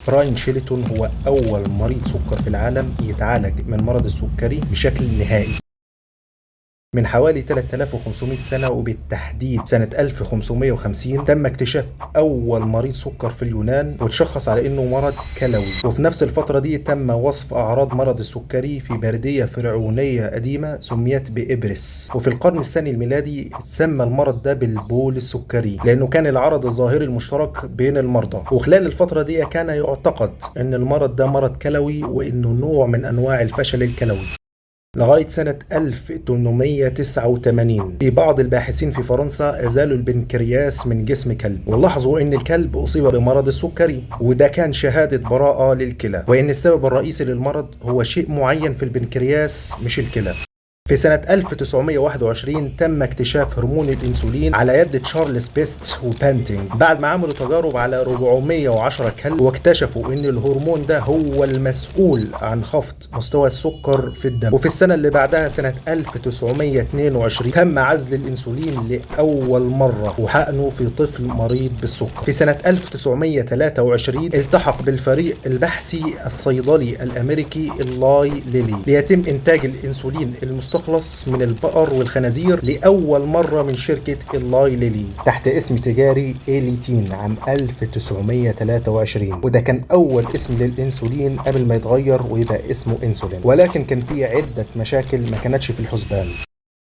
براين شيلتون هو أول مريض سكر في العالم يتعالج من مرض السكري بشكل نهائي من حوالي 3500 سنة، وبالتحديد سنة 1550 تم اكتشاف أول مريض سكر في اليونان وتشخص على إنه مرض كلوي. وفي نفس الفترة دي تم وصف أعراض مرض السكري في بردية فرعونية قديمة سميت بإبرس. وفي القرن الثاني الميلادي اتسمى المرض ده بالبول السكري لأنه كان العرض الظاهري المشترك بين المرضى. وخلال الفترة دي كان يعتقد إن المرض ده مرض كلوي وإنه نوع من أنواع الفشل الكلوي، لغاية سنة 1889 في بعض الباحثين في فرنسا أزالوا البنكرياس من جسم كلب، ولاحظوا أن الكلب أصيب بمرض السكري، وده كان شهادة براءة للكلى، وأن السبب الرئيسي للمرض هو شيء معين في البنكرياس مش الكلى. في سنة 1921 تم اكتشاف هرمون الانسولين على يد تشارلز بيست وبانتينج بعد ما عملوا تجارب على 410 كلب، واكتشفوا ان الهرمون ده هو المسؤول عن خفض مستوى السكر في الدم. وفي السنة اللي بعدها سنة 1922 تم عزل الانسولين لأول مرة وحقنه في طفل مريض بالسكر. في سنة 1923 التحق بالفريق البحثي الصيدلي الامريكي إيلاي ليلي ليتم انتاج الانسولين المستخلص من البقر والخنازير لأول مرة من شركة إيلاي ليلي تحت اسم تجاري إيليتين عام 1923. وده كان أول اسم للإنسولين قبل ما يتغير ويبقى اسمه إنسولين، ولكن كان فيه عدة مشاكل ما كانتش في الحسبان.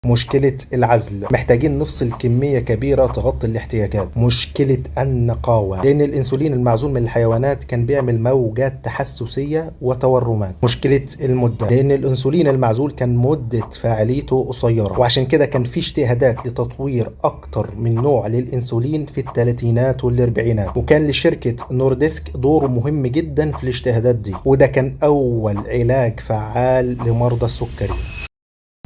مشكلة العزل، محتاجين نفصل كمية كبيرة تغطي الاحتياجات. مشكلة النقاوة، لأن الأنسولين المعزول من الحيوانات كان بيعمل موجات تحسسية وتورمات. مشكلة المدة، لأن الأنسولين المعزول كان مدة فاعليته قصيرة، وعشان كده كان في اجتهادات لتطوير أكتر من نوع للأنسولين في الثلاثينات والأربعينات، وكان لشركة نورديسك دور مهم جدا في الاجتهادات دي، وده كان أول علاج فعال لمرضى السكري.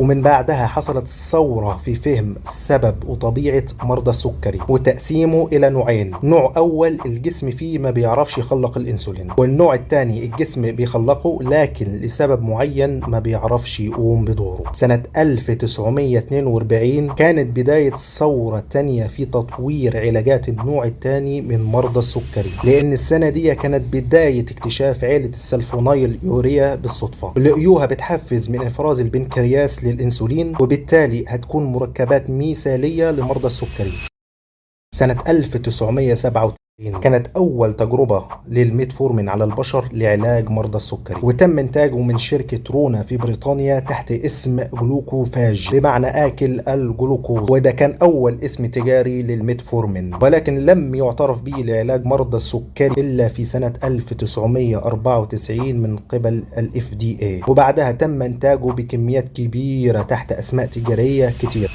ومن بعدها حصلت الثورة في فهم سبب وطبيعة مرضى السكري وتقسيمه إلى نوعين. نوع أول الجسم فيه ما بيعرفش يخلق الإنسولين، والنوع الثاني الجسم بيخلقه لكن لسبب معين ما بيعرفش يقوم بدوره. سنة 1942 كانت بداية الثورة الثانية في تطوير علاجات النوع الثاني من مرضى السكري، لأن السنة دي كانت بداية اكتشاف عيلة السلفونايل يوريا بالصدفة، لقيوها بتحفز من إفراز البنكرياس للإنسولين، وبالتالي هتكون مركبات مثالية لمرضى السكري. سنة 1997 كانت أول تجربة للميتفورمين على البشر لعلاج مرضى السكري، وتم إنتاجه من شركة رونا في بريطانيا تحت اسم جلوكوفاج بمعنى آكل الجلوكوز، وده كان أول اسم تجاري للميتفورمين، ولكن لم يعترف به لعلاج مرضى السكري إلا في سنة 1994 من قبل FDA، وبعدها تم إنتاجه بكميات كبيرة تحت أسماء تجارية كتير.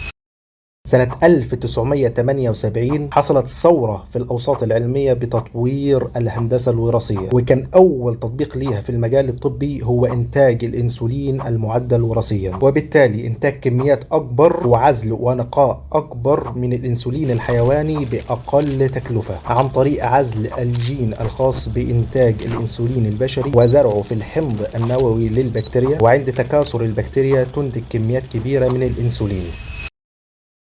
سنة 1978 حصلت الثورة في الأوساط العلمية بتطوير الهندسة الوراثية، وكان أول تطبيق ليها في المجال الطبي هو إنتاج الإنسولين المعدل وراثيا، وبالتالي إنتاج كميات أكبر وعزل ونقاء أكبر من الإنسولين الحيواني بأقل تكلفة عن طريق عزل الجين الخاص بإنتاج الإنسولين البشري وزرعه في الحمض النووي للبكتيريا، وعند تكاثر البكتيريا تنتج كميات كبيرة من الإنسولين.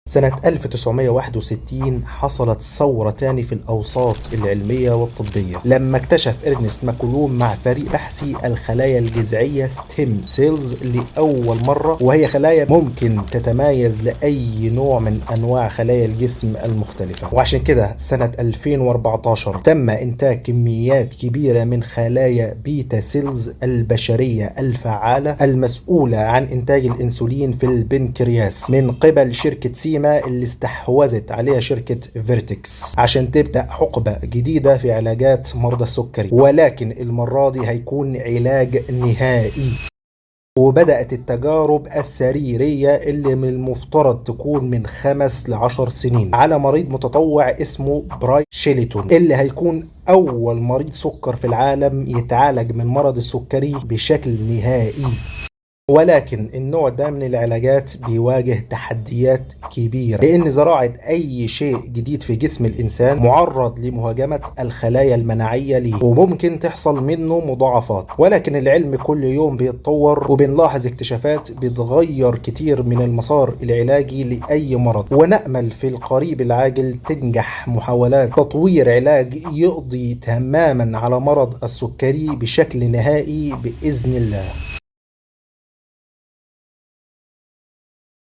سنة 1961 حصلت ثورة تاني في الأوساط العلمية والطبية لما اكتشف إرنست ماكولوم مع فريق بحثي الخلايا الجذعية ستيم سيلز لأول مرة، وهي خلايا ممكن تتمايز لأي نوع من أنواع خلايا الجسم المختلفة. وعشان كده سنة 2014 تم إنتاج كميات كبيرة من خلايا بيتا سيلز البشرية الفعالة المسؤولة عن إنتاج الإنسولين في البنكرياس من قبل شركة سيما اللي استحوذت عليها شركة فيرتكس عشان تبدأ حقبة جديدة في علاجات مرضى السكري، ولكن المرة دي هيكون علاج نهائي. وبدأت التجارب السريرية اللي من المفترض تكون من 5 ل10 سنين على مريض متطوع اسمه براين شيلتون، اللي هيكون أول مريض سكر في العالم يتعالج من مرض السكري بشكل نهائي. ولكن النوع ده من العلاجات بيواجه تحديات كبيرة، لأن زراعة أي شيء جديد في جسم الإنسان معرض لمهاجمة الخلايا المناعية ليه، وممكن تحصل منه مضاعفات. ولكن العلم كل يوم بيتطور، وبنلاحظ اكتشافات بتغير كتير من المسار العلاجي لأي مرض، ونأمل في القريب العاجل تنجح محاولات تطوير علاج يقضي تماما على مرض السكري بشكل نهائي بإذن الله.